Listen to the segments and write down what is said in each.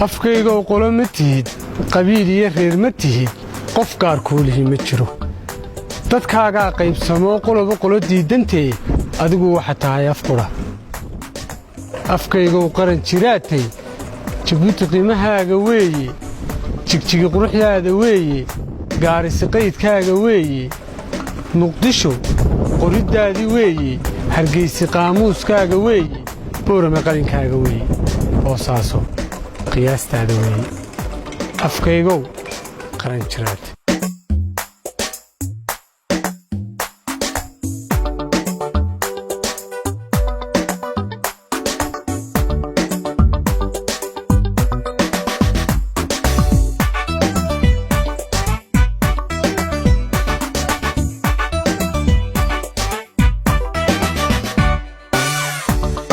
afkayga oo qolo ma tihid qabiil iyo reer ma tihid qof gaar kuulihi ma jiro dadkaagaa qaybsamoo qoloba qolo diidantee adigu waxa tahay afqura afkayga oo qaran jiraatay jabuuti qiimahaaga weeye jigjigi quruxdaada weeye gaarisi qaydkaaga weeye muqdisho qoriddaadii weeye hargaysi qaamuuskaaga weeye boorame qalinkaaga weeye boosaaso qiyaastaada weeye afkaygow qaran jiraatay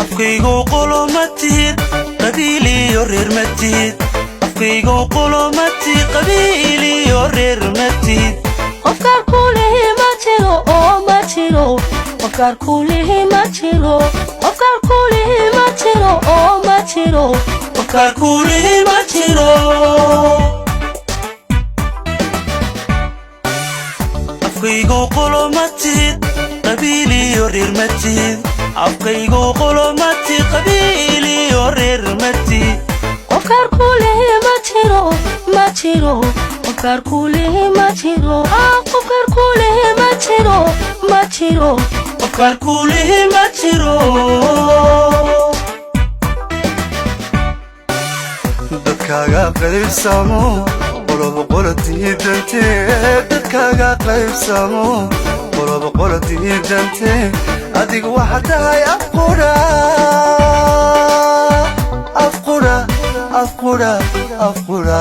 afkaygo qolo ma tihid qabiil iyo reer ma tihid afkaygo qolo ma tihid qabiil iyo reer ma tihid qofkaar kuulihi ma jiro oo ma jiro qofkaar kuulihi ma jiro qofkaar kuulihi ma jiro oo ma jiro qofkaar kuulihi ma jiro afkaygo qolo ma tihid qabiil iyo reer ma tihid afkaygo qolo ma tihid qabiil iyo reer ma tihid qofkaar kuulihi ma jiro ma jiro qofkaar kuulihi ma jiro qofkaar kuulihi ma jiro ma jiro qofkaar kuulihi ma jiro dadkaaga qaybsamo qoloba qolo diidantee dadkaaga qaybsamo qoloba qolo diidantee adigu waxa tahay afqura afqura afqura afqura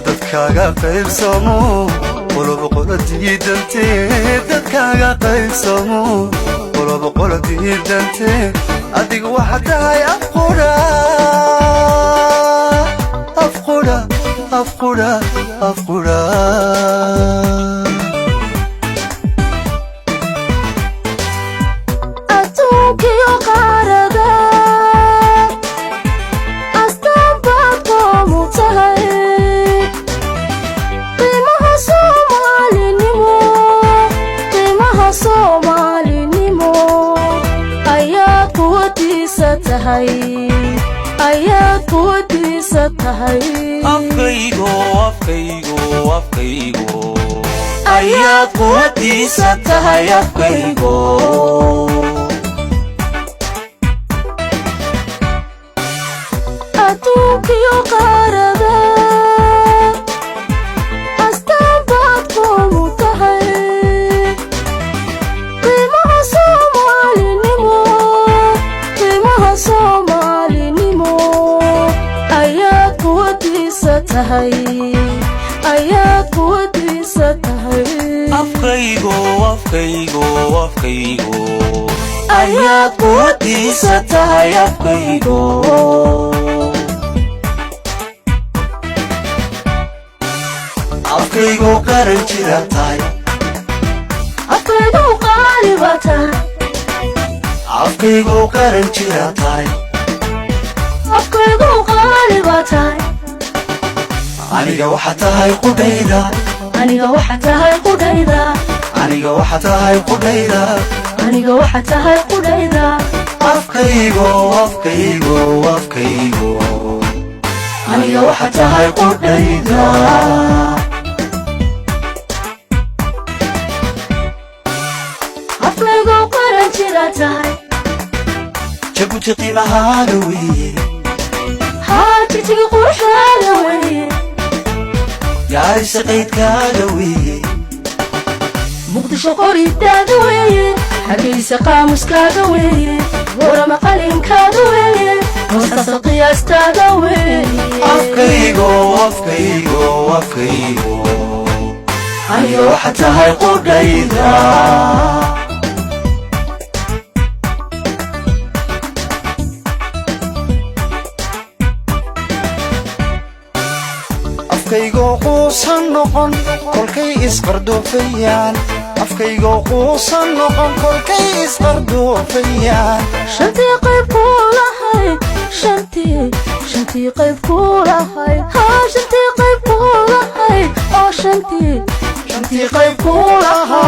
dadkaaga qaybsamo qoloba qolo diidantee dadkaaga qaybsamo qoloba qolo diidantee adigu waxa tahay afqura afqura afqura afqura adduunkiyo qaarada astaan baad qoomu tahay qiimaha soomaalinimo ayaad quwadiisa tahay ayaad quwadiisa tahay afkaygo afkaygo afkaygo ayaad quwadiisa tahay afkaygo adduunkiyo qaarada astaan baad qoomu tahay qiimaha soomaalinimo ayaad quwadiisa tahay ayaad quwadiisa tahay afkaygo afkaygo afkaygo ayaad quwadiisa tahay afkaygo afkaygo qaran jira tahay afkaygo qaali baa tahay afkaygo qaran jira tahay afkaygo qaali baa tahay aniga waxa tahay qudayda aniga waxa tahay qudayda aniga waxa tahay qudayda aniga waxa tahay qudayda afkaygo afkaygo afkaygo aniga waxa tahay qudayda afkaygo qaran jira tahay jabuuti qiimahaaga weeye haajitiga quruxdaada weeye gaarisa qaydkaaga weeye muqdisho qoriddaada weeye hargaysa qaamuskaaga weeye boorame qalinkaaga weeye boosaaso qiyaastaada weeye afkaygo afkaygo afkaygo aniga waxa tahay qudayda afkaygo quusan noqon kolkay isqardoofayaan afkaygo quusan noqon kolkay isqardoofayaan shantii qayb ku lahayd shantii qayb ku lahayd shantii qayb ku lahayd oo shantii qayb ku lahayd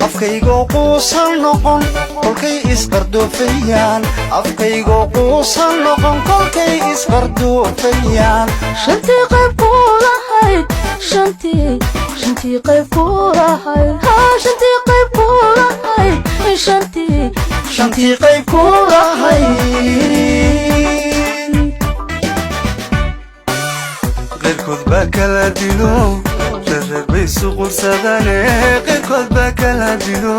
afkaygo quusan noqon kolkay isqardoofayaan afkaygo quusan noqon kolkay isqardoofayaan shantii qayb ku lahayd shantii qayb ku lahayd shantii qayb ku lahayd shantii qayb ku lahayd qeyrkood baa kala dilo reer bay suqursadane qeyrkood baa kala dilo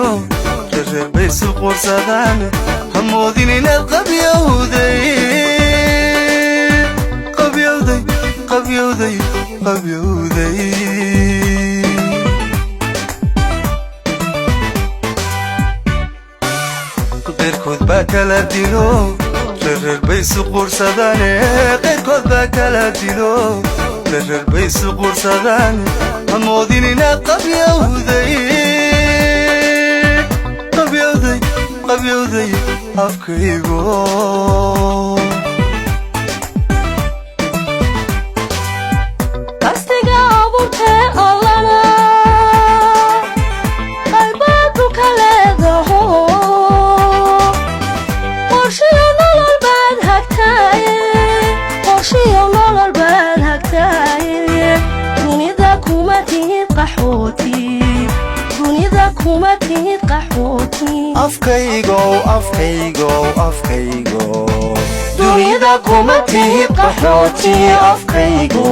reer bay suqursadane hamoodin inaad qabyowday qeyrkood baa kala dilo reer bay suqursadane qeyrkood baa kala dilo reer bay suqursadane hamoodin inaad qabyowday afkaygo qastiga abuurtee allana qalbaadu ka leedaho qorshiyo nolol baad hagtaaye dunida kuma tihid qaxooti afkaygo dunida kuma tihid qaxooti afkaygo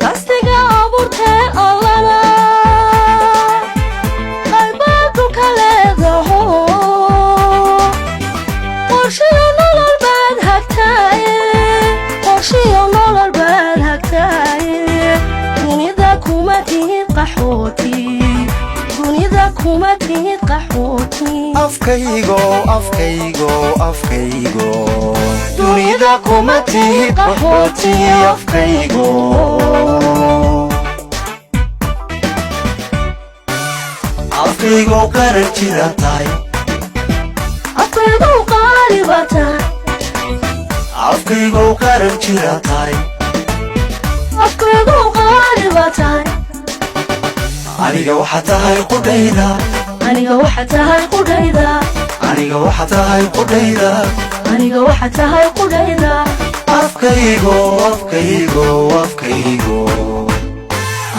qastiga abuurtee allana qalbaadu ka leedaho qorshiyo nolol baad hagtaaye dunida kuma tihid qaxooti afkaygo dunida kuma tihid qaxooti afkaygo afkaygo qaran jira tahay afkaygu qaali baa tahay afkaygo qaran jira tahay afkaygu qaali baa tahay aniga waxa tahay qudhayda aniga waxa tahay qudhayda aniga waxa tahay qudhayda aniga waxa tahay qudhayda afkaygo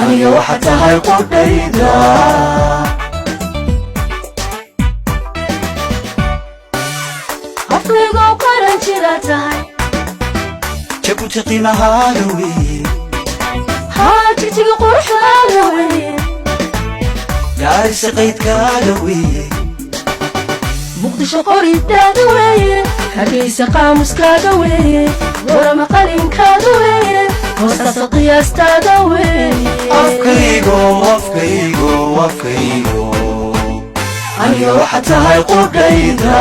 aniga waxa tahay qudhayda afkaygu qaran jira tahay jabuuti qiimahaaga weeye jigjiga quruxdaada weeye gaarisa qaydkaaga weeye muqdisho qoridaada weeye hargeysa qaamuskaaga weeye warama qalinkaaga weeye hoostaasa qiyaastaada weeye afkaygo aniga waxa tahay qudhayda